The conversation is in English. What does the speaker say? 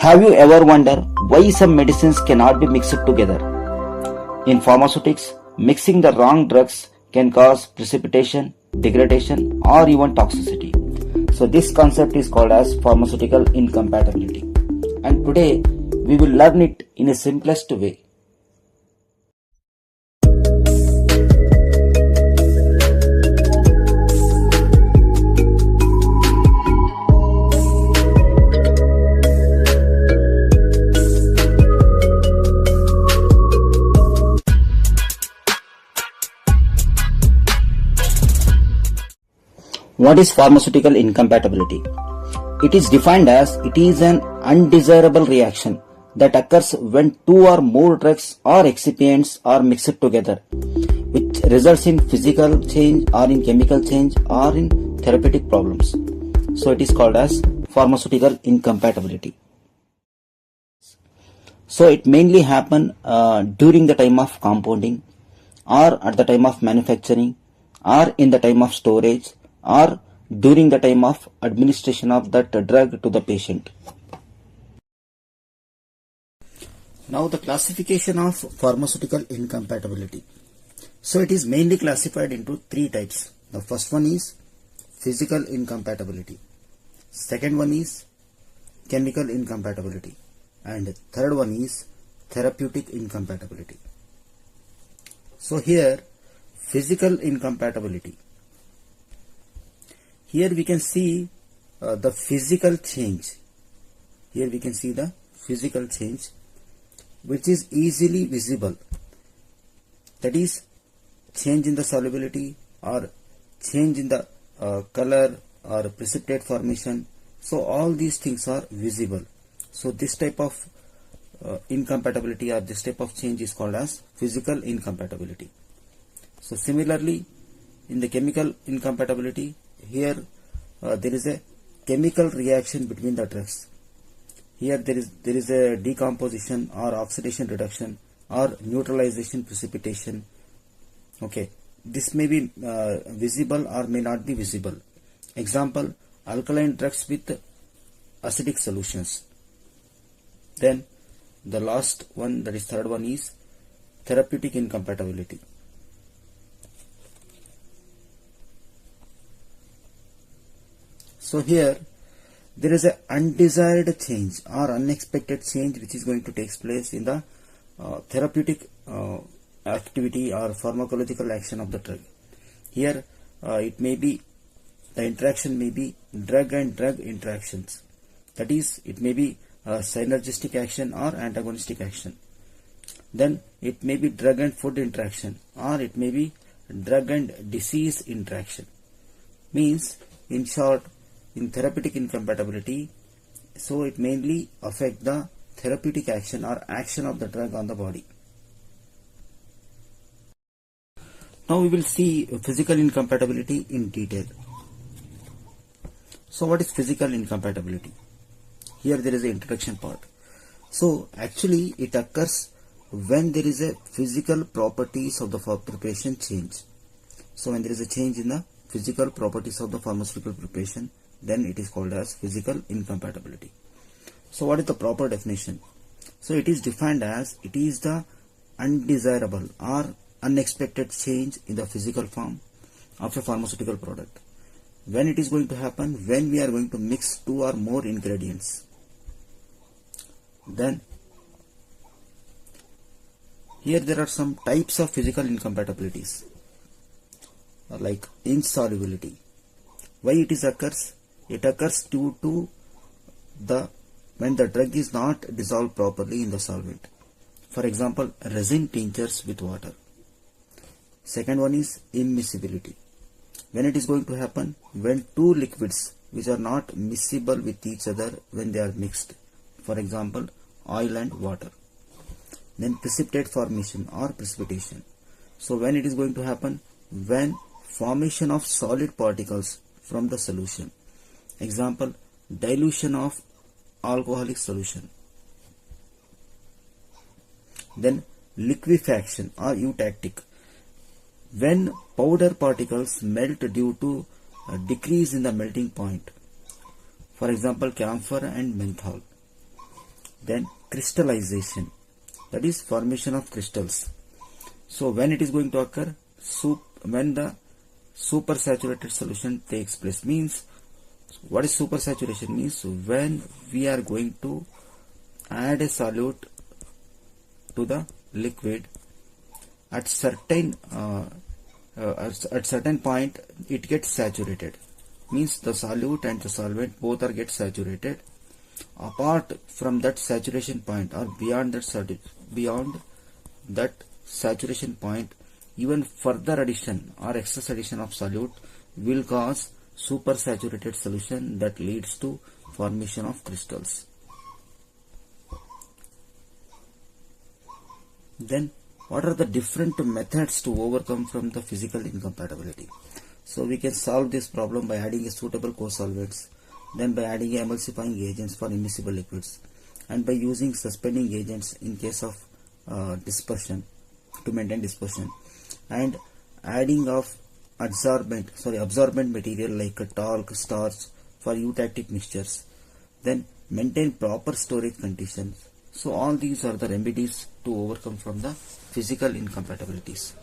Have you ever wondered why some medicines cannot be mixed together? In pharmaceutics, mixing the wrong drugs can cause precipitation, degradation, or even toxicity. So this concept is called as pharmaceutical incompatibility. And today we will learn it in a simplest way. What is pharmaceutical incompatibility? It is defined as it is an undesirable reaction that occurs when two or more drugs or excipients are mixed together, which results in physical change or in chemical change or in therapeutic problems. So it is called as pharmaceutical incompatibility. So it mainly happen during the time of compounding, or at the time of manufacturing, or in the time of storage, or during the time of administration of that drug to the patient. Now the classification of pharmaceutical incompatibility. So it is mainly classified into three types. The first one is physical incompatibility. Second one is chemical incompatibility. And third one is therapeutic incompatibility. So here, physical incompatibility. Here we can see the physical change. Here we can see the physical change which is easily visible. That is change in the solubility or change in the color or precipitate formation. So all these things are visible. So this type of incompatibility or this type of change is called as physical incompatibility. So similarly, in the chemical incompatibility, here there is a chemical reaction between the drugs. Here there is a decomposition or oxidation reduction or neutralization precipitation. Okay, this may be visible or may not be visible. Example, alkaline drugs with acidic solutions. Then the last one, that is third one, is therapeutic incompatibility. So here there is an undesired change or unexpected change which is going to take place in the therapeutic activity or pharmacological action of the drug. Here it may be, the interaction may be drug and drug interactions. That is, it may be synergistic action or antagonistic action. Then it may be drug and food interaction, or it may be drug and disease interaction. Means, in short, in therapeutic incompatibility, so it mainly affects the therapeutic action or action of the drug on the body. Now we will see physical incompatibility in detail. So what is physical incompatibility? Here there is an introduction part. So actually it occurs when there is a physical properties of the preparation change. So when there is a change in the physical properties of the pharmaceutical preparation, then it is called as physical incompatibility. So what is the proper definition? So it is defined as it is the undesirable or unexpected change in the physical form of a pharmaceutical product. When it is going to happen? When we are going to mix two or more ingredients. Then here there are some types of physical incompatibilities, like insolubility. Why it is occurs? It occurs due to when the drug is not dissolved properly in the solvent. For example, resin tinctures with water. Second one is immiscibility. When it is going to happen? When two liquids which are not miscible with each other when they are mixed. For example, oil and water. Then precipitate formation or precipitation. So when it is going to happen? When formation of solid particles from the solution. Example, dilution of alcoholic solution. Then liquefaction or eutectic. When powder particles melt due to a decrease in the melting point. For example, camphor and menthol. Then crystallization, that is formation of crystals. So when it is going to occur? When the supersaturated solution takes place. Means, what is supersaturation? Means when we are going to add a solute to the liquid, at certain point it gets saturated. Means the solute and the solvent both are get saturated. Apart from that saturation point, or beyond that saturation point, even further addition or excess addition of solute will cause supersaturated solution that leads to formation of crystals. Then what are the different methods to overcome from the physical incompatibility? So we can solve this problem by adding a suitable co-solvents, then by adding emulsifying agents for immiscible liquids, and by using suspending agents in case of dispersion to maintain dispersion, and adding of absorbent material like talc, starch for eutactic mixtures, then maintain proper storage conditions. So all these are the remedies to overcome from the physical incompatibilities.